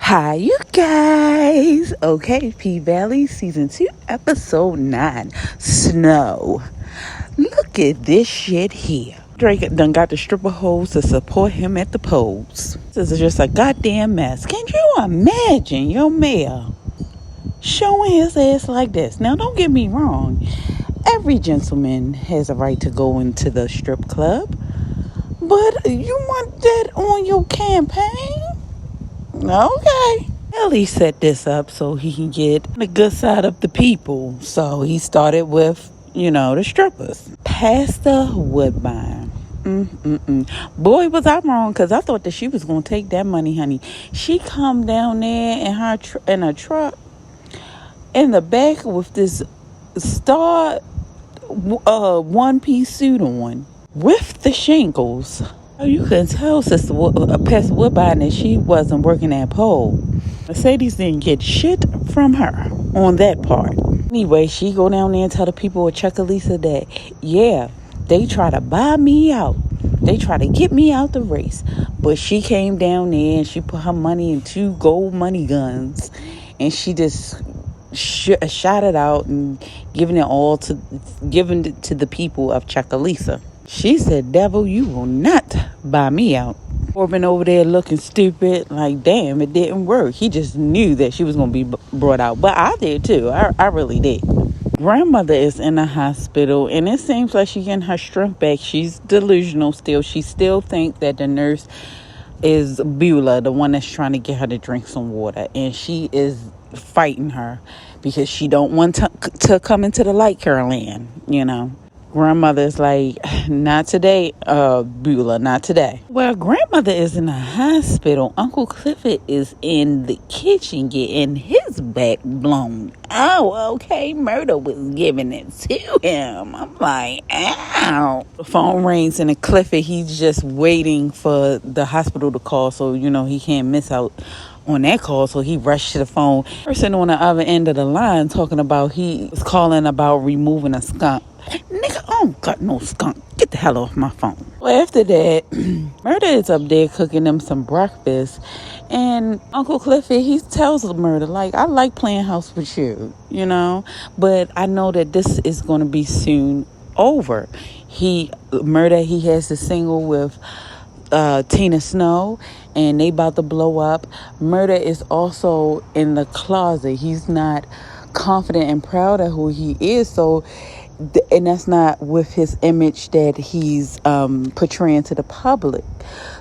Hi, you guys. Okay, P Valley Season 2, Episode 9 Snow. Look at this shit here. Drake done got the stripper hoes to support him at the polls. This is just a goddamn mess. Can you imagine your mayor showing his ass like this? Now, don't get me wrong. Every gentleman has a right to go into the strip club. But you want that on your campaign? Okay. Ellie set this up so he can get the good side of the people. So he started with, the strippers. Pastor Woodbine. Boy, was I wrong, because I thought that she was going to take that money, honey. She come down there in her in a truck in the back with this star one-piece suit on with the shingles. You can tell Sister Pastor Woodbine that she wasn't working that pole. Mercedes didn't get shit from her on that part. Anyway, she go down there and tell the people at Chuckalisa that, yeah, they try to buy me out. They try to get me out the race. But she came down there and she put her money in 2 gold money guns. And she just shot it out and giving it to the people of Chuckalisa. She said, devil, you will not buy me out. Corbin over there looking stupid, like, damn, it didn't work. He just knew that she was going to be brought out. But I did, too. I really did. Grandmother is in the hospital, and it seems like she's getting her strength back. She's delusional still. She still thinks that the nurse is Beulah, the one that's trying to get her to drink some water. And she is fighting her because she don't want to come into the light care land, Grandmother's like, not today, Beulah, not today. Well, grandmother is in the hospital. Uncle Clifford is in the kitchen getting his back blown. Oh, okay, Murder was giving it to him. I'm like, ow. The phone rings and Clifford, he's just waiting for the hospital to call so, he can't miss out on that call, so he rushed to the phone. Person on the other end of the line talking about he was calling about removing a skunk. Nigga, I don't got no skunk. Get the hell off my phone. Well, after that, Murder is up there cooking them some breakfast. And Uncle Clifford, he tells Murder, like, I like playing house with you, but I know that this is going to be soon over. Murder, he has a single with Tina Snow, and they about to blow up. Murder is also in the closet. He's not confident and proud of who he is, so and that's not with his image that he's portraying to the public.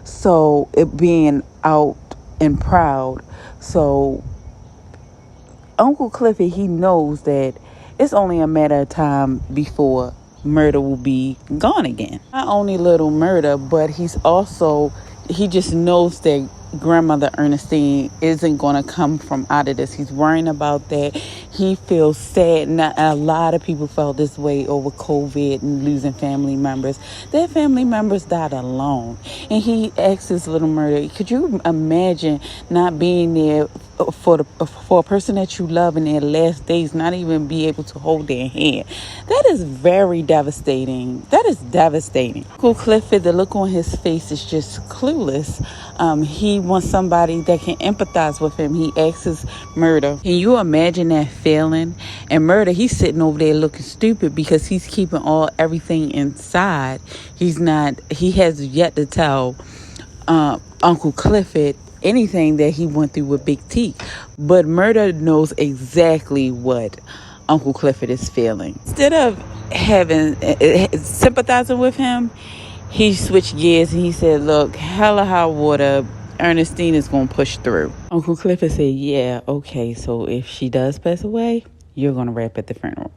So it being out and proud. So Uncle Clifford, he knows that it's only a matter of time before Murder will be gone again. Not only little Murder, but he just knows that Grandmother Ernestine isn't going to come from out of this. He's worrying about that. He feels sad. A lot of people felt this way over COVID and losing family members. Their family members died alone. And he asks his little Murder, could you imagine not being there for a person that you love in their last days, not even be able to hold their hand? That is very devastating. That is devastating. Uncle Clifford, the look on his face is just clueless. He wants somebody that can empathize with him. He asks Murder, can you imagine that feeling? And Murder, he's sitting over there looking stupid because he's keeping everything inside. He has yet to tell Uncle Clifford anything that he went through with Big T. But Murder knows exactly what Uncle Clifford is feeling. Instead of sympathizing with him, he switched gears and he said, look, hella hot water, Ernestine is going to push through. Uncle Clifford said, yeah, okay, so if she does pass away, you're going to rap at the funeral.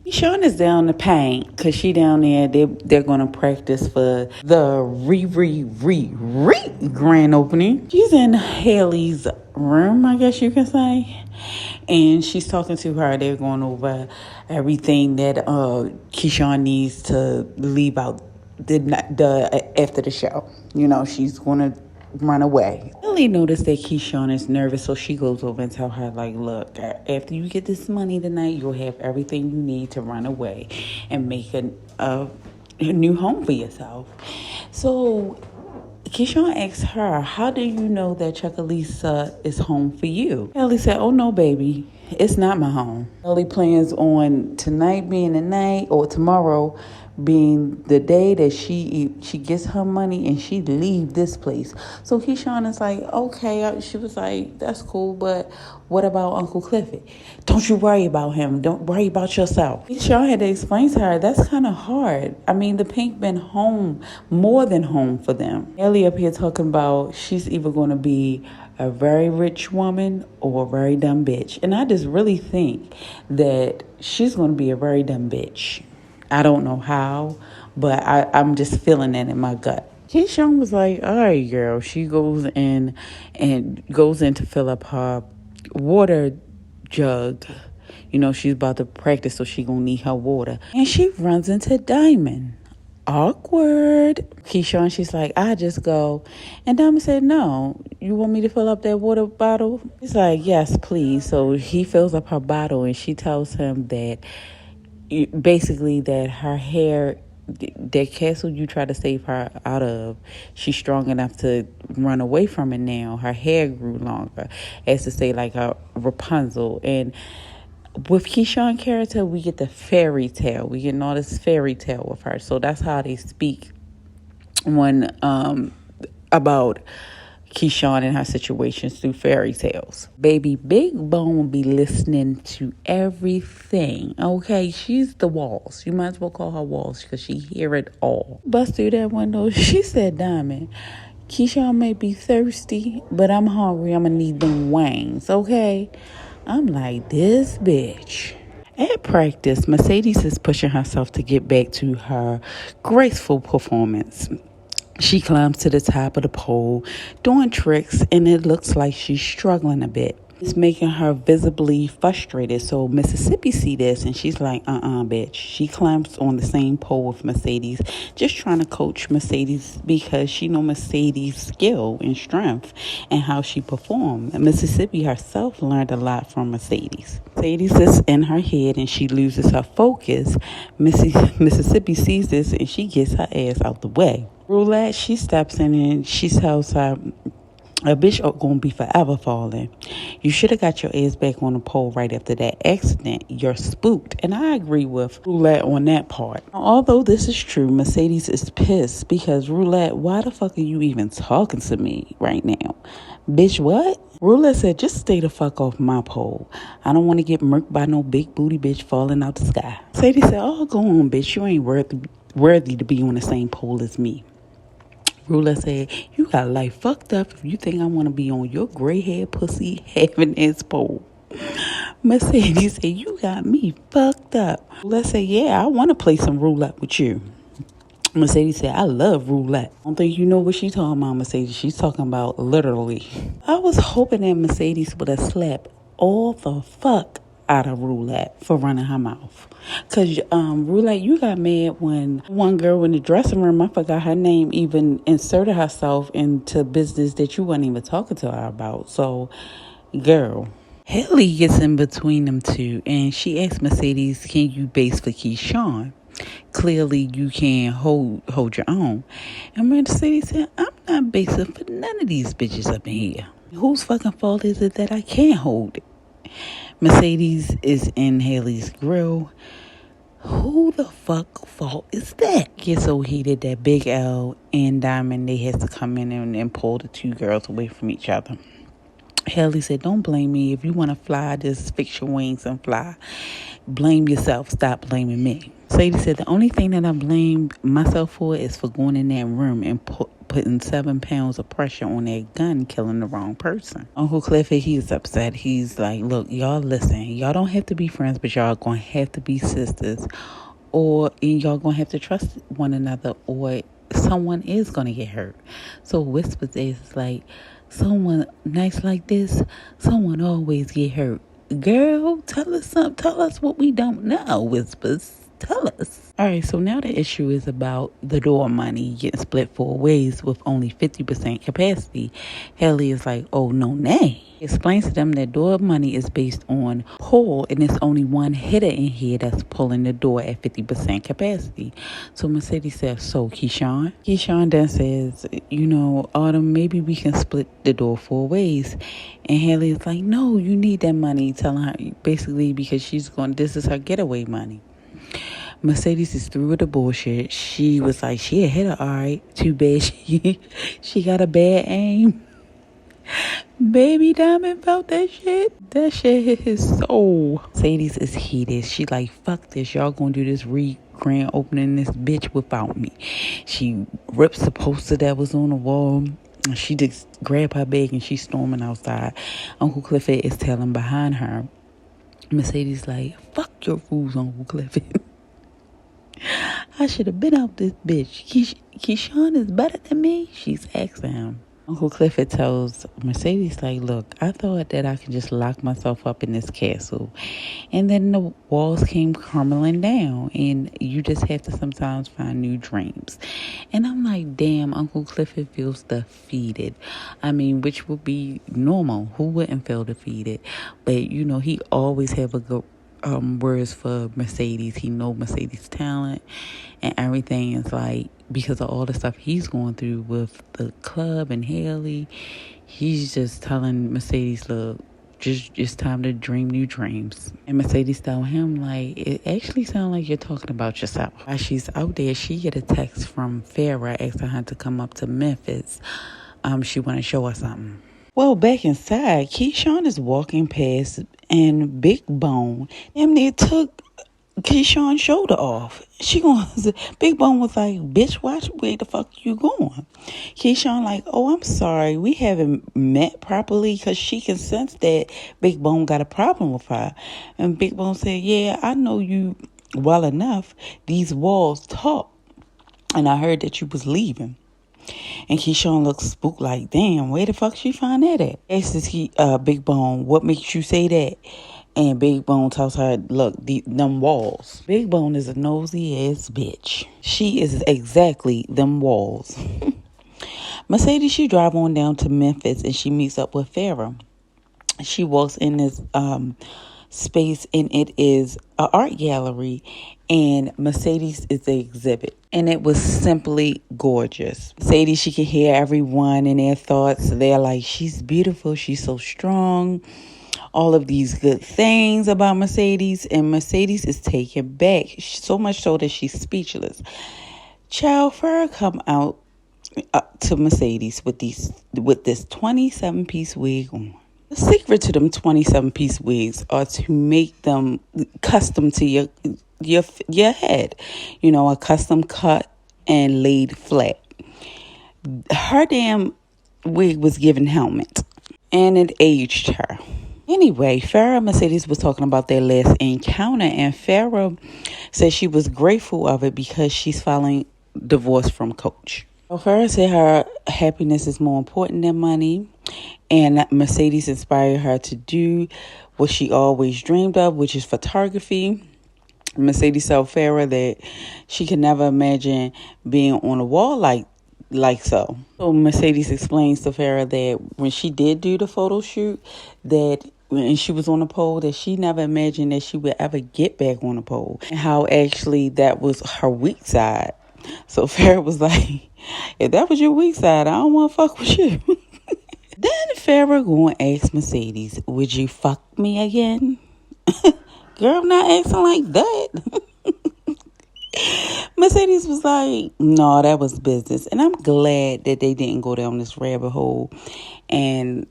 He's showing us down the paint because she down there, they're going to practice for the grand opening. She's in Haley's room, I guess you can say. And she's talking to her. They're going over everything that Keyshawn needs to leave out after the show. She's going to run away. Lily noticed that Keyshawn is nervous, so she goes over and tell her, like, look, after you get this money tonight, you'll have everything you need to run away and make a new home for yourself. So Keyshawn asked her, how do you know that Chuckalisa is home for you? Ellie said, oh no, baby, it's not my home. Ellie plans on tonight being the night, or tomorrow being the day that she gets her money and she leave this place. So Keyshawn is like, okay. She was like, that's cool, but what about Uncle Clifford? Don't you worry about him. Don't worry about yourself. Keyshawn had to explain to her, that's kind of hard. I mean, the Pink been home, more than home for them. Ellie up here talking about she's either going to be a very rich woman or a very dumb bitch. And I just really think that she's going to be a very dumb bitch. I don't know how, but I'm just feeling it in my gut. Keyshawn was like, all right, girl. She goes in to fill up her water jug. You know, she's about to practice, so she gonna need her water. And she runs into Diamond. Awkward. Keyshawn, she's like, I just go. And Diamond said, no, you want me to fill up that water bottle? He's like, yes, please. So he fills up her bottle, and she tells him that basically that her hair, that castle you try to save her out of, she's strong enough to run away from it now. Her hair grew longer, as to say, like a Rapunzel. And with Keyshawn character, we get the fairy tale. We get all this fairy tale with her. So that's how they speak when about Keyshawn and her situations through fairy tales. Baby Big Bone be listening to everything. Okay, she's the walls. You might as well call her walls because she hear it all. Bust through that window. She said, Diamond, Keyshawn may be thirsty, but I'm hungry. I'm gonna need them wings. Okay. I'm like, this bitch. At practice, Mercedes is pushing herself to get back to her graceful performance. She climbs to the top of the pole, doing tricks, and it looks like she's struggling a bit. It's making her visibly frustrated. So Mississippi see this, and she's like, bitch. She climbs on the same pole with Mercedes, just trying to coach Mercedes because she know Mercedes' skill and strength and how she performed. And Mississippi herself learned a lot from Mercedes. Mercedes is in her head, and she loses her focus. Mississippi sees this, and she gets her ass out the way. Roulette, she steps in and she tells her, a bitch gonna be forever falling. You should have got your ass back on the pole right after that accident. You're spooked. And I agree with Roulette on that part. Although this is true, Mercedes is pissed because, Roulette, why the fuck are you even talking to me right now? Bitch, what? Roulette said, just stay the fuck off my pole. I don't want to get murked by no big booty bitch falling out the sky. Mercedes said, oh, go on, bitch. You ain't worthy to be on the same pole as me. Roulette said, you got life fucked up if you think I want to be on your gray hair pussy having ass pole. Mercedes said, you got me fucked up. Roulette said, yeah, I want to play some roulette with you. Mercedes said, I love roulette. I don't think you know what she's talking about, Mercedes. She's talking about literally. I was hoping that Mercedes would have slapped all the fuck out of Roulette for running her mouth. Because Roulette, you got mad when one girl in the dressing room, I forgot her name, even inserted herself into business that you weren't even talking to her about. So, girl. Haley gets in between them two, and she asks Mercedes, can you base for Keyshawn? Clearly, you can't hold your own. And Mercedes said, I'm not basing for none of these bitches up in here. Whose fucking fault is it that I can't hold it? Mercedes is in Haley's grill. Who the fuck fault is that? Get so heated that Big L and Diamond, they has to come in and pull the two girls away from each other. Haley said, don't blame me. If you want to fly, just fix your wings and fly. Blame yourself. Stop blaming me. Sadie said, the only thing that I blame myself for is for going in that room and putting 7 pounds of pressure on that gun, killing the wrong person. Uncle Clifford, he's upset. He's like, look, y'all listen. Y'all don't have to be friends, but y'all going to have to be sisters. Or y'all going to have to trust one another, or someone is going to get hurt. So Whispers is like, someone nice like this, someone always get hurt. Girl, tell us something. Tell us what we don't know, Whispers. Tell us. All right, so now the issue is about the door money getting split 4 ways with only 50% capacity. Haley is like, oh, no, nay. He explains to them that door money is based on pull, and it's only one hitter in here that's pulling the door at 50% capacity. So Mercedes says, so Keyshawn? Keyshawn then says, Autumn, maybe we can split the door 4 ways. And Haley is like, no, you need that money, telling her basically because this is her getaway money. Mercedes is through with the bullshit. She was like, she a hitter, all right. Too bad she got a bad aim. Baby Diamond felt that shit. That shit hit his soul. Mercedes is heated. She like, fuck this. Y'all gonna do this grand opening this bitch without me. She rips the poster that was on the wall. She just grabbed her bag and she's storming outside. Uncle Clifford is telling behind her. Mercedes like, fuck your rules, Uncle Clifford. I should have been out this bitch. Keyshawn is better than me. She's asking him. Uncle Clifford tells Mercedes, like, look, I thought that I could just lock myself up in this castle. And then the walls came crumbling down. And you just have to sometimes find new dreams. And I'm like, damn, Uncle Clifford feels defeated. I mean, which would be normal. Who wouldn't feel defeated? But, he always have a good words for Mercedes. He know Mercedes' talent and everything. Is like, because of all the stuff he's going through with the club and Haley, he's just telling Mercedes, look, just it's time to dream new dreams. And Mercedes tell him, like, it actually sounds like you're talking about yourself. While she's out there, she get a text from Farrah asking her to come up to Memphis. She want to show her something. Well, back inside, Keyshawn is walking past and Big Bone damn near took Keyshawn's shoulder off. Big Bone was like, bitch, watch where the fuck you going? Keyshawn like, oh, I'm sorry. We haven't met properly, because she can sense that Big Bone got a problem with her. And Big Bone said, yeah, I know you well enough. These walls talk. And I heard that you was leaving. And Keyshawn looks spooked like, damn, where the fuck she find that at? Asks Big Bone, what makes you say that? And Big Bone tells her, look, them walls. Big Bone is a nosy ass bitch. She is exactly them walls. Mercedes, she drive on down to Memphis and she meets up with Farrah. She walks in this space and it is an art gallery, and Mercedes is the exhibit. And it was simply gorgeous. Mercedes, she can hear everyone in their thoughts. They're like, she's beautiful. She's so strong. All of these good things about Mercedes. And Mercedes is taken back. So much so that she's speechless. Child, Farrah come out to Mercedes with this 27-piece wig on. The secret to them 27-piece wigs are to make them custom to your head. A custom cut and laid flat. Her damn wig was given helmet, and it aged her. Anyway, Farrah and Mercedes was talking about their last encounter, and Farrah said she was grateful of it because she's filing divorce from Coach. Farrah said her happiness is more important than money, and Mercedes inspired her to do what she always dreamed of, which is photography. Mercedes told Farrah that she could never imagine being on a wall like so. So Mercedes explains to Farrah that when she did do the photo shoot, that when she was on the pole, that she never imagined that she would ever get back on the pole, and how actually that was her weak side. So Farrah was like, if that was your weak side, I don't want to fuck with you. Then Farrah going to ask Mercedes, would you fuck me again? Girl, I'm not acting like that. Mercedes was like, no, that was business. And I'm glad that they didn't go down this rabbit hole. And,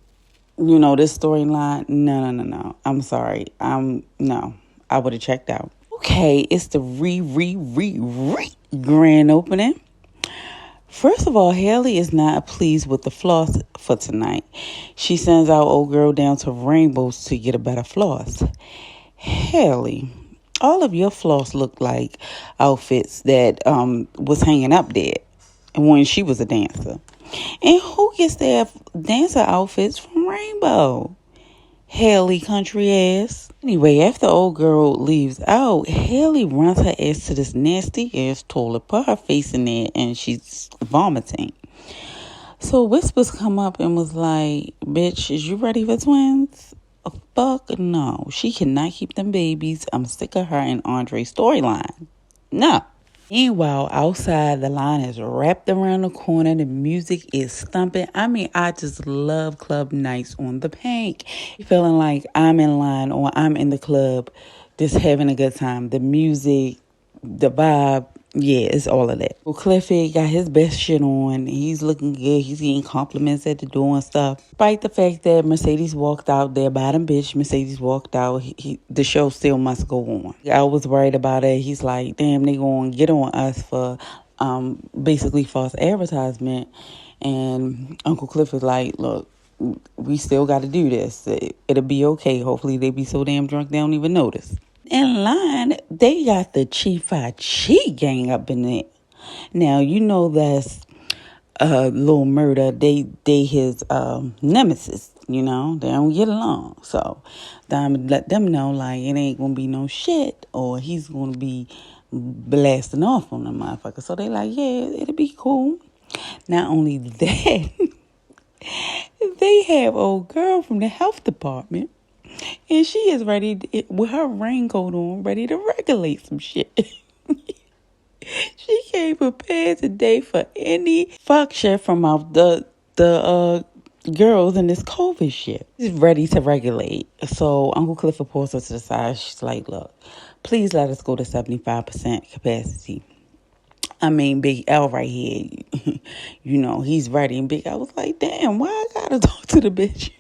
this storyline, no. I'm sorry. No, I would have checked out. Okay, it's the grand opening. First of all, Haley is not pleased with the floss for tonight. She sends our old girl down to Rainbows to get a better floss. Haley, all of your floss look like outfits that was hanging up there when she was a dancer. And who gets their dancer outfits from Rainbow? Haley country ass. Anyway, after old girl leaves out, Haley runs her ass to this nasty ass toilet, put her face in there, and she's vomiting. So Whispers come up and was like, bitch, is you ready for twins? Fuck no. She cannot keep them babies. I'm sick of her and Andre's storyline. No. Meanwhile, outside, the line is wrapped around the corner. The music is thumping. I mean, I just love club nights on the Pink. Feeling like I'm in line or I'm in the club just having a good time. The music, the vibe, yeah, it's all of that. Well, Cliffy got his best shit on. He's looking good. He's getting compliments at the door and stuff. Despite the fact that Mercedes walked out, their bottom bitch, Mercedes walked out, the show still must go on. I was worried about it. He's like, damn, they gonna get on us for basically false advertisement. And Uncle Cliff is like, look, we still got to do this. It'll be okay. Hopefully they be so damn drunk they don't even notice. In line, they got the Chi gang up in there. Now, you know that's Lil Murda. They his nemesis, you know. They don't get along. So, Diamond let them know, like, it ain't going to be no shit or he's going to be blasting off on the motherfucker. So, they like, yeah, it'll be cool. Not only that, they have old girl from the health department. And she is ready with her raincoat on, ready to regulate some shit. She came prepared today for any fuck shit from out the girls in this COVID shit. She's ready to regulate. So Uncle Clifford pulls her to the side. She's like, look, please let us go to 75% capacity. I mean, Big L right here, you know, he's ready. And Big L was like, damn, why I gotta talk to the bitch?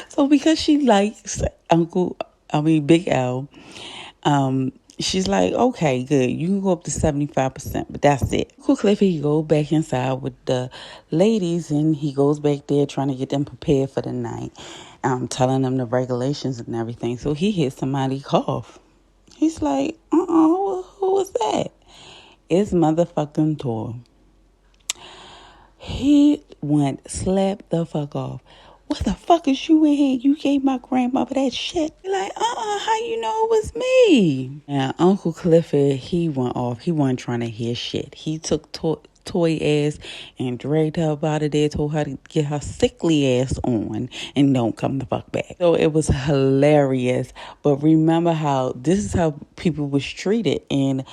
So because she likes Big L, she's like, okay, good. You can go up to 75%, but that's it. Uncle Cliffy, he goes back inside with the ladies, and he goes back there trying to get them prepared for the night, telling them the regulations and everything. So he hears somebody cough. He's like, who was that? It's motherfucking Tor. He went slap the fuck off. What the fuck is you in here? You gave my grandmother that shit. You're like, how you know it was me? Now, Uncle Clifford, he went off. He wasn't trying to hear shit. He took Toy ass and dragged her up out of there, told her to get her sickly ass on and don't come the fuck back. So it was hilarious. But remember how this is how people was treated. And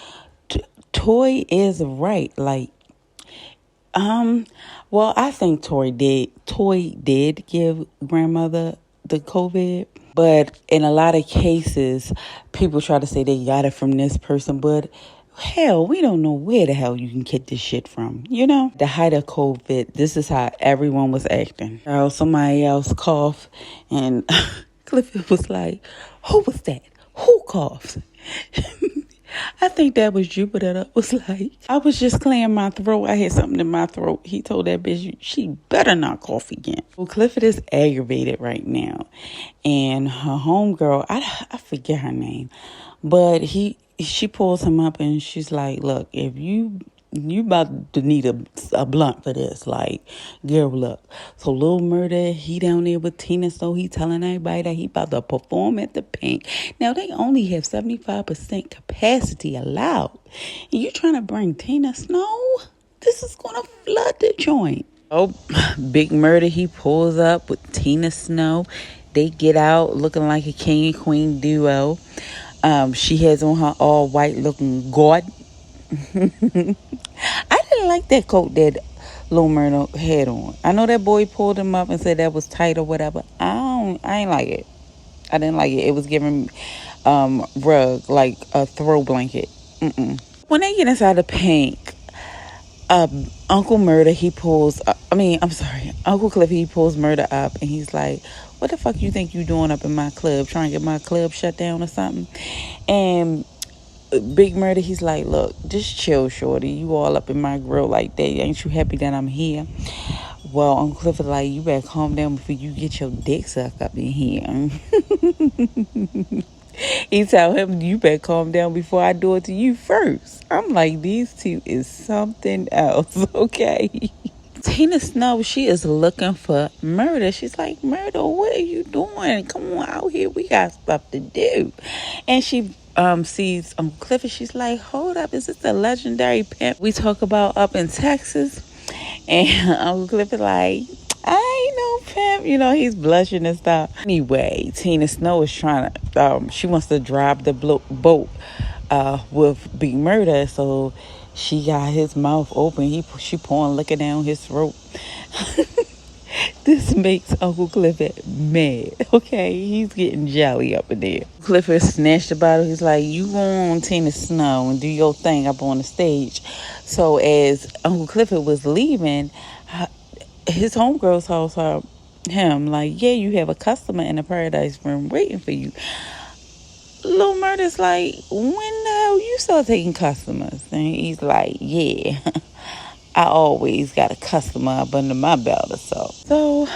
Toy is right. Like, well, I think Toy did give grandmother the COVID, but in a lot of cases, people try to say they got it from this person, but hell, we don't know where the hell you can get this shit from, you know? The height of COVID, this is how everyone was acting. Somebody else coughed, and Clifford was like, who was that? Who coughed? I think that was Jupiter that was like, I was just clearing my throat. I had something in my throat. He told that bitch, she better not cough again. Well, Clifford is aggravated right now. And her homegirl, I forget her name, but she pulls him up and she's like, look, if you about to need a blunt for this. Like, girl, look. So Lil Murda, he down there with Tina Snow. He telling everybody that he about to perform at the Pink. Now, they only have 75% capacity allowed. And you trying to bring Tina Snow? This is going to flood the joint. Oh, Big Murda, he pulls up with Tina Snow. They get out looking like a king and queen duo. She has on her all white looking god. I didn't like that coat that Lil Murda had on. I know that boy pulled him up and said that was tight or whatever. I ain't like it. I didn't like it. It was giving rug, like a throw blanket. When they get inside the Pink, Uncle Murda, Uncle Cliff, he pulls Murda up and he's like, what the fuck you think you doing up in my club? Trying to get my club shut down or something? And Big Murda, he's like, look, just chill, shorty. You all up in my grill like that. Ain't you happy that I'm here? Well, Uncle Clifford like, you better calm down before you get your dick sucked up in here. He tell him, you better calm down before I do it to you first. I'm like, these two is something else, okay? Tina Snow, she is looking for Murder. She's like, Murder, what are you doing? Come on out here. We got stuff to do. And she sees Uncle Clifford. She's like, hold up. Is this the legendary pimp we talk about up in Texas? And Uncle Clifford like, I ain't no pimp. You know, he's blushing and stuff. Anyway, Tina Snow is trying to, she wants to drive the boat with Big Murder. So she got his mouth open. She pouring liquor down his throat. This makes Uncle Clifford mad. Okay, he's getting jelly up in there. Clifford snatched the bottle. He's like, you go on, Tina Snow, and do your thing up on the stage. So as Uncle Clifford was leaving, his homegirls told him, like, yeah, you have a customer in the Paradise Room waiting for you. Lil Murder's like, when the hell you start taking customers? And he's like, yeah, I always got a customer up under my belt or so. So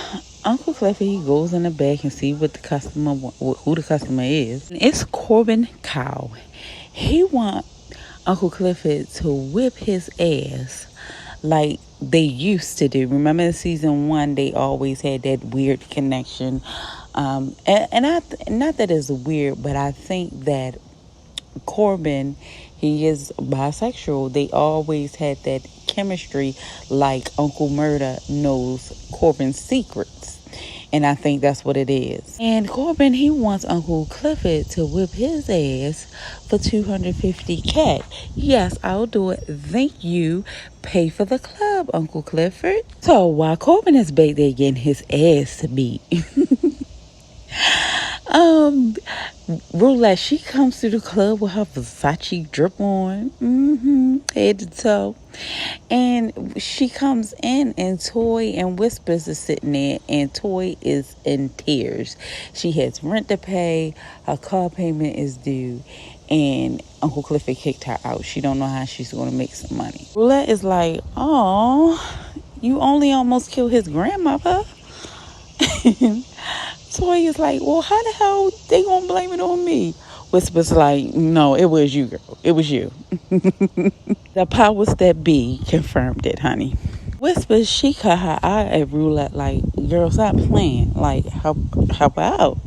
Uncle Clifford, he goes in the back and see what the customer, who the customer is. And it's Corbin Cow. He want Uncle Clifford to whip his ass like they used to do. Remember in season 1, they always had that weird connection. And not that it's weird, but I think that Corbin, he is bisexual. They always had that chemistry, like Uncle Murder knows Corbin's secrets. And I think that's what it is. And Corbin, he wants Uncle Clifford to whip his ass for $250K. Yes, I'll do it. Thank you. Pay for the club, Uncle Clifford. So while Corbin is back there getting his ass beat, Roulette, she comes to the club with her Versace drip on, head to toe. And she comes in and Toy and Whispers is sitting there, and Toy is in tears. She has rent to pay, her car payment is due, and Uncle Clifford kicked her out. She don't know how she's going to make some money. Roulette is like, oh, you only almost killed his grandmother. Toy is like, well, how the hell they gonna blame it on me? Whisper's like, no, it was you, girl. It was you. The powers that be confirmed it, honey. Whisper, she cut her eye at Roulette like, girl, stop playing. Like, help out.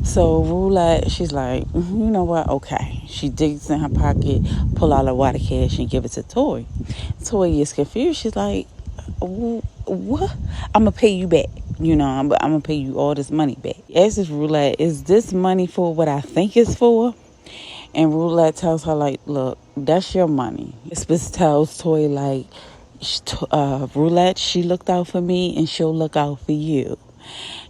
So Roulette, she's like, you know what? Okay. She digs in her pocket, pull out a water cash and give it to Toy. Toy is confused. She's like, what? I'm going to pay you back. You know, I'm going to pay you all this money back. Asks Roulette, is this money for what I think it's for? And Roulette tells her, like, look, that's your money. Whisper tells Toy, like, Roulette, she looked out for me and she'll look out for you.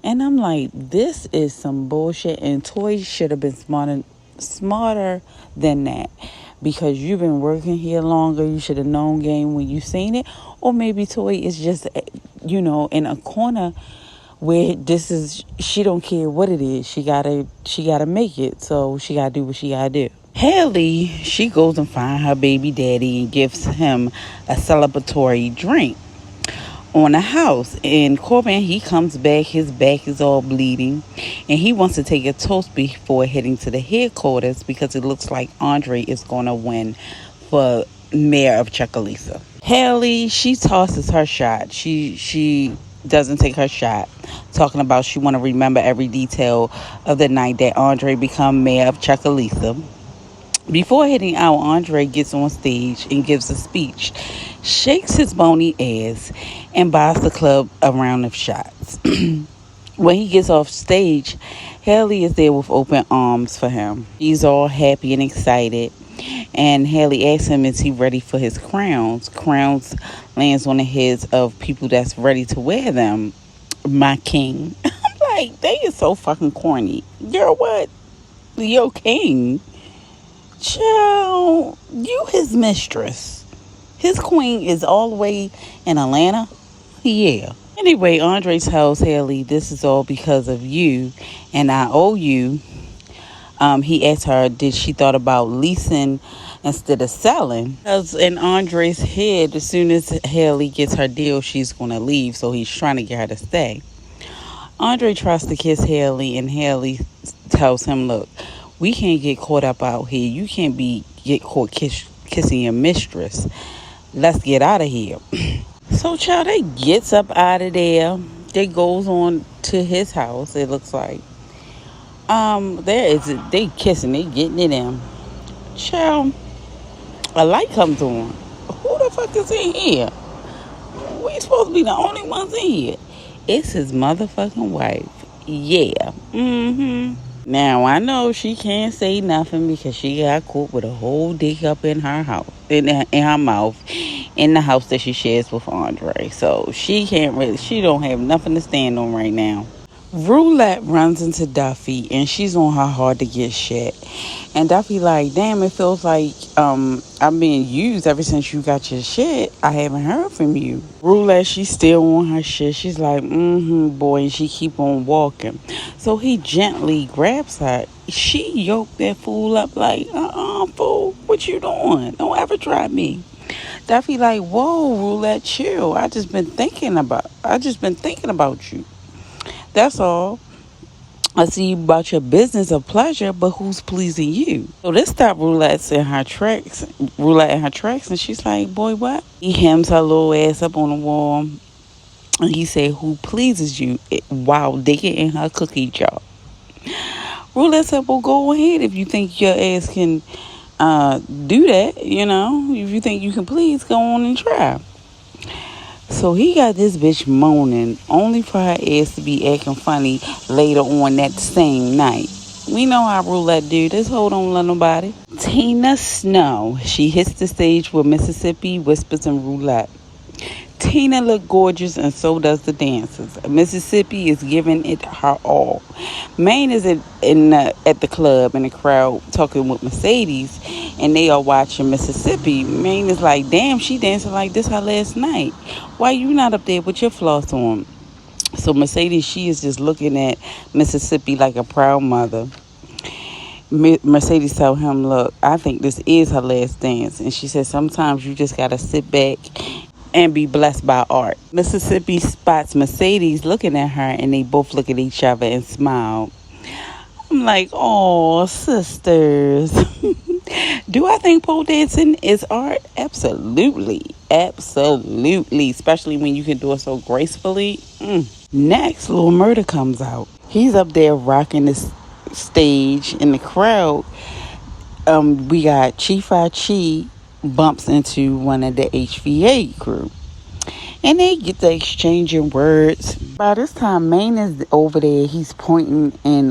And I'm like, this is some bullshit. And Toy should have been smarter than that. Because you've been working here longer. You should have known game when you seen it. Or maybe Toy is just, you know, in a corner where she don't care what it is. She gotta make it. So she gotta do what she gotta do. Haley, she goes and finds her baby daddy and gives him a celebratory drink on the house. And Corbin, he comes back, his back is all bleeding, and he wants to take a toast before heading to the headquarters because it looks like Andre is going to win for mayor of Chucalissa. Haley, she tosses her shot. She doesn't take her shot, talking about she want to remember every detail of the night that Andre become mayor of Chucalissa. Before heading out, Andre gets on stage and gives a speech, shakes his bony ass, and buys the club a round of shots. When he gets off stage, Haley is there with open arms for him. He's all happy and excited. And Haley asks him, is he ready for his crowns? Crowns lands on the heads of people that's ready to wear them. My king. I'm like, they is so fucking corny. Girl, what? Your king? Child, you his mistress. His queen is all the way in Atlanta. Yeah. Anyway, Andre tells Haley, this is all because of you, and I owe you. He asked her, did she thought about leasing instead of selling? Because in Andre's head, as soon as Haley gets her deal, she's going to leave, so he's trying to get her to stay. Andre tries to kiss Haley, and Haley tells him, look, we can't get caught up out here. You can't get caught kissing your mistress. Let's get out of here. So, child, they gets up out of there. They goes on to his house. It looks like there is they kissing, they getting it in. Child, a light comes on. Who the fuck is in here? We supposed to be the only ones in here. It's his motherfucking wife. Yeah. Now I know she can't say nothing because she got caught with a whole dick up in her house, in her mouth, in the house that she shares with Andre. So she can't really, she don't have nothing to stand on right now. Roulette runs into Duffy and she's on her hard to get shit. And Duffy like, damn, it feels like I'm being used ever since you got your shit. I haven't heard from you. Roulette, she's still on her shit. She's like, boy, and she keep on walking. So he gently grabs her. She yoked that fool up like, fool, what you doing? Don't ever try me. Duffy like, whoa, Roulette, chill. I just been thinking about you. That's all. I see you about your business of pleasure, but who's pleasing you? So this stopped Roulette in her tracks, and she's like, boy, what? He hems her little ass up on the wall, and he said, who pleases you? While digging in her cookie jar. Roulette said, well, go ahead if you think your ass can do that, If you think you can please, go on and try. So he got this bitch moaning, only for her ass to be acting funny later on that same night. We know how Roulette do. This hoe don't let nobody. Tina Snow. She hits the stage with Mississippi, Whispers, and Roulette. Tina look gorgeous and so does the dancers. Mississippi is giving it her all. Maine is at the club in the crowd talking with Mercedes, and they are watching Mississippi. Maine is like, damn, she dancing like this her last night. Why you not up there with your floss on? So Mercedes, she is just looking at Mississippi like a proud mother. Mercedes tell him, look, I think this is her last dance. And she said, sometimes you just got to sit back and be blessed by art. Mississippi spots Mercedes looking at her, and they both look at each other and smile. I'm like, oh, sisters. Do I think pole dancing is art? Absolutely. Absolutely. Especially when you can do it so gracefully. Next, Lil Murda comes out. He's up there rocking the stage in the crowd. We got Chief Chi bumps into one of the HVA crew. And they get to exchanging words. By this time, Maine is over there. He's pointing in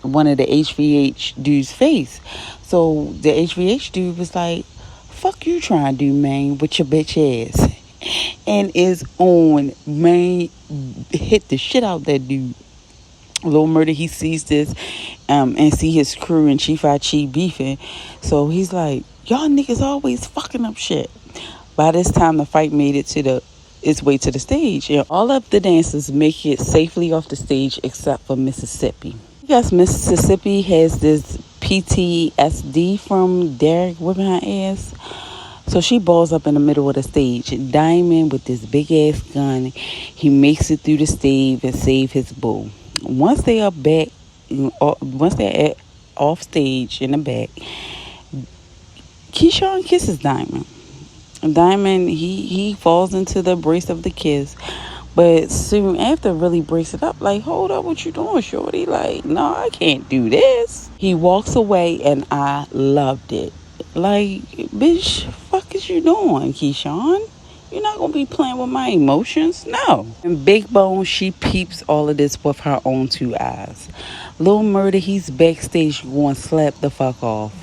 one of the HVH dude's face. So the HVH dude was like, fuck you trying to do, Maine, with your bitch ass. And is on. Maine hit the shit out that dude. Lil Murda, he sees this and see his crew and Chief Chi beefing. So he's like, y'all niggas always fucking up shit. By this time, the fight made it to its way to the stage. And all of the dancers make it safely off the stage except for Mississippi. I guess Mississippi has this PTSD from Derek whipping her ass. So she balls up in the middle of the stage. Diamond with this big ass gun. He makes it through the stage and save his boo. Once they are back, once they're off stage in the back, Keyshawn kisses Diamond. Diamond, he falls into the embrace of the kiss. But soon after really breaks it up, like, hold up, what you doing, shorty? Like, no, I can't do this. He walks away and I loved it. Like, bitch, fuck is you doing, Keyshawn? You're not going to be playing with my emotions? No. And Big Bone, she peeps all of this with her own two eyes. Lil Murda, he's backstage going slap the fuck off.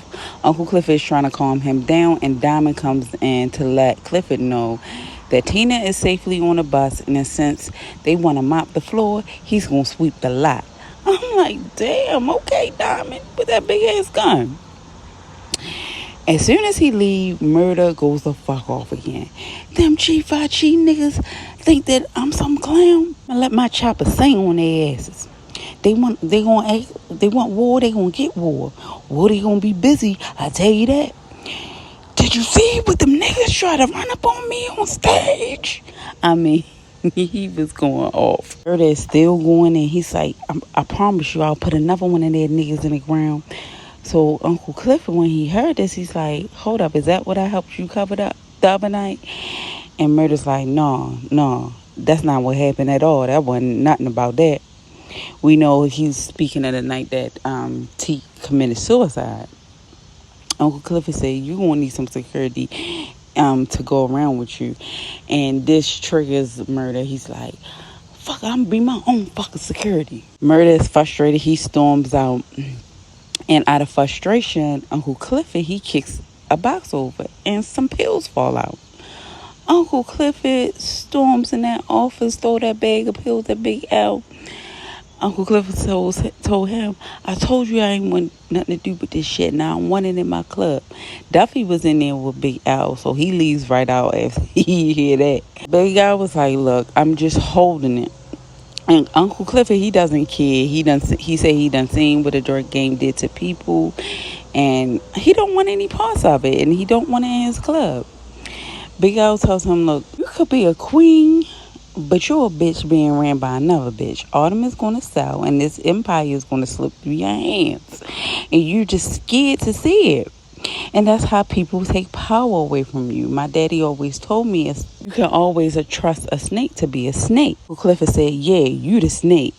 Uncle Clifford is trying to calm him down, and Diamond comes in to let Clifford know that Tina is safely on the bus, and since they want to mop the floor, he's going to sweep the lot. I'm like, damn, okay, Diamond, with that big ass gun. As soon as he leave, Murda goes the fuck off again. Them Chief Chi niggas think that I'm some clown. I let my chopper sing on their asses. They want war, they gonna get war. War, they gonna be busy, I tell you that. Did you see what them niggas try to run up on me on stage? I mean, he was going off. Murda is still going, and he's like, I promise you, I'll put another one of their niggas in the ground. So Uncle Clifford, when he heard this, he's like, hold up, is that what I helped you cover up the other night? And Murder's like, no, no, that's not what happened at all. That wasn't nothing about that. We know he's speaking of the night that T committed suicide. Uncle Clifford said, you gonna need some security to go around with you. And this triggers Murder. He's like, fuck, I'm gonna be my own fucking security. Murder is frustrated. He storms out. And out of frustration, Uncle Clifford, he kicks a box over and some pills fall out. Uncle Clifford storms in that office, throw that bag of pills at Big L. Uncle Clifford told him, I told you I ain't want nothing to do with this shit. Now I want it in my club. Duffy was in there with Big Al, so he leaves right out after he hear that. Big Al was like, look, I'm just holding it. And Uncle Clifford, he doesn't care. He said he done seen what the drug game did to people, and he don't want any parts of it, and he don't want it in his club. Big Al tells him, look, you could be a queen, but you're a bitch being ran by another bitch. Autumn is going to sell, and this empire is going to slip through your hands. And you're just scared to see it. And that's how people take power away from you. My daddy always told me you can always trust a snake to be a snake. Well, Clifford said, yeah, you the snake.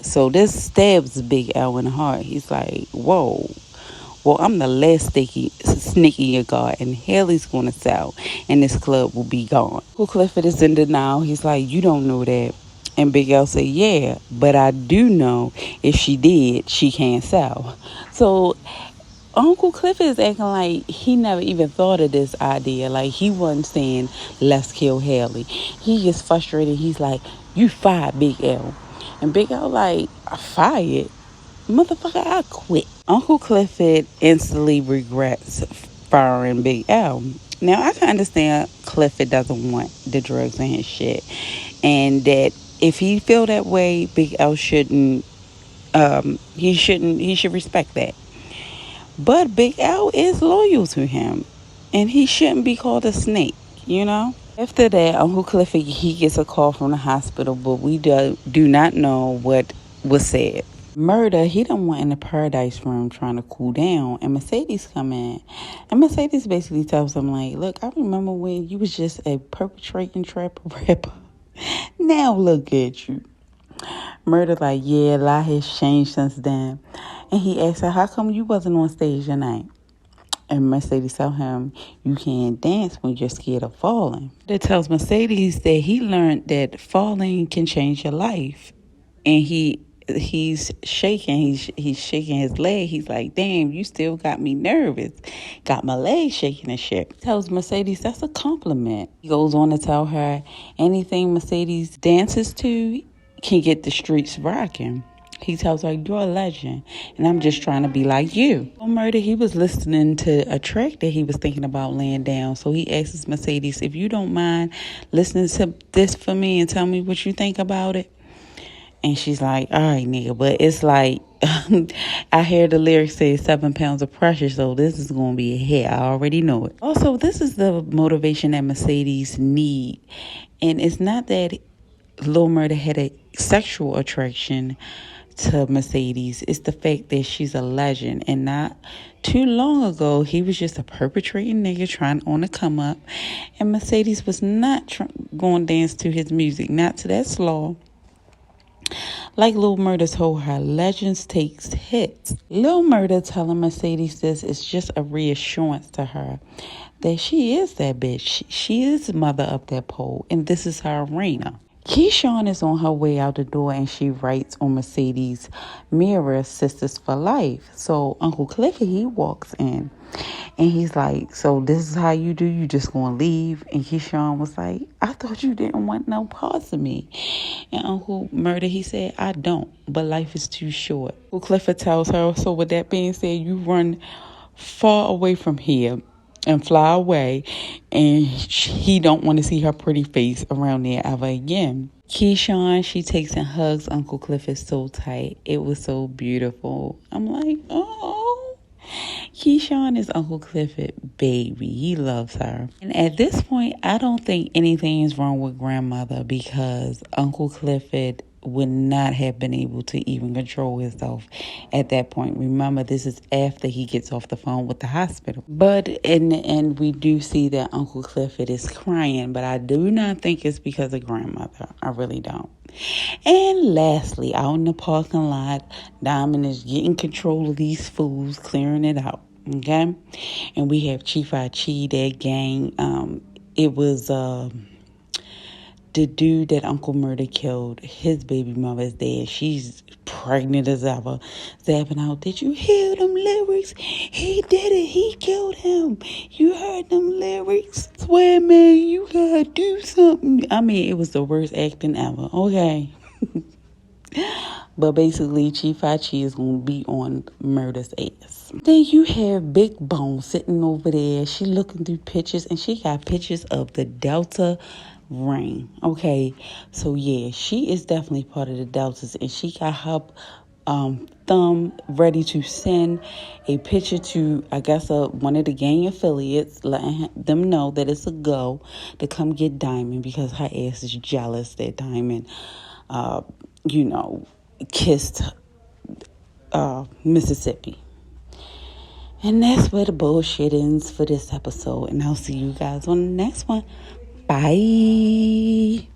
So this stabs Big Al in the heart. He's like, whoa. Well, I'm the last snake in your guard, and Haley's going to sell, and this club will be gone. Well, Clifford is in denial. He's like, you don't know that. And Big L said, yeah, but I do know if she did, she can't sell. So Uncle Clifford is acting like he never even thought of this idea. Like, he wasn't saying, let's kill Haley. He gets frustrated. He's like, you fired Big L. And Big L like, I fired? Motherfucker, I quit. Uncle Clifford instantly regrets firing Big L. Now, I can understand Clifford doesn't want the drugs in his shit. And that if he feel that way, Big L shouldn't, he should respect that. But Big L is loyal to him. And he shouldn't be called a snake, you know? After that, Uncle Clifford, he gets a call from the hospital, but we do not know what was said. Murder, he done went in the paradise room trying to cool down, and Mercedes come in. And Mercedes basically tells him, like, look, I remember when you was just a perpetrating trapper rapper. Now look at you. Murder like, yeah, a lot has changed since then. And he asked her, how come you wasn't on stage tonight? And Mercedes tell him, you can't dance when you're scared of falling. It tells Mercedes that he learned that falling can change your life. And he's shaking. He's shaking his leg. He's like, damn, you still got me nervous. Got my leg shaking and shit. Tells Mercedes that's a compliment. He goes on to tell her anything Mercedes dances to can get the streets rocking. He tells her, you're a legend, and I'm just trying to be like you. On Murder, he was listening to a track that he was thinking about laying down. So he asks Mercedes, if you don't mind listening to this for me and tell me what you think about it. And she's like, all right, nigga. But it's like, I hear the lyrics say 7 pounds of pressure, so this is going to be a hit. I already know it. Also, this is the motivation that Mercedes need. And it's not that Lil Murder had a sexual attraction to Mercedes. It's the fact that she's a legend. And not too long ago, he was just a perpetrating nigga trying on to come up. And Mercedes was not going to dance to his music. Not to that slaw. Like Lil Murder told her, legends takes hits. Lil Murder telling Mercedes this is just a reassurance to her that she is that bitch. She is the mother of that pole, and this is her arena. Keyshawn is on her way out the door, and she writes on Mercedes' mirror, Sisters for Life. So Uncle Clifford, he walks in, and he's like, so this is how you do? You just gonna leave? And Keyshawn was like, I thought you didn't want no parts of me. And Uncle Murder, he said, I don't, but life is too short. Uncle Clifford tells her, so with that being said, you run far away from here and fly away, and he don't want to see her pretty face around there ever again. Keyshawn, she takes and hugs Uncle Clifford so tight. It was so beautiful. I'm like, oh. Keyshawn is Uncle Clifford, baby. He loves her. And at this point, I don't think anything is wrong with grandmother, because Uncle Clifford would not have been able to even control himself at that point. Remember, this is after he gets off the phone with the hospital. But in the end, we do see that Uncle Clifford is crying, but I do not think it's because of grandmother. I really don't. And lastly, out in the parking lot, Diamond is getting control of these fools, clearing it out. Okay? And we have Chief Archie, that gang. It was the dude that Uncle Murder killed. His baby mother is dead. She's pregnant as ever. Zapping out, did you hear them lyrics? He did it. He killed him. You heard them lyrics? Swear, man, you gotta do something. I mean, it was the worst acting ever. Okay. But basically, Chief Archie is going to be on Murder's ass. Then you have Big Bone sitting over there. She looking through pictures, and she got pictures of the Delta ring. Okay, so yeah, she is definitely part of the Deltas, and she got her thumb ready to send a picture to, I guess, one of the gang affiliates, letting them know that it's a go to come get Diamond, because her ass is jealous that Diamond, kissed Mississippi. And that's where the bullshit ends for this episode. And I'll see you guys on the next one. Bye.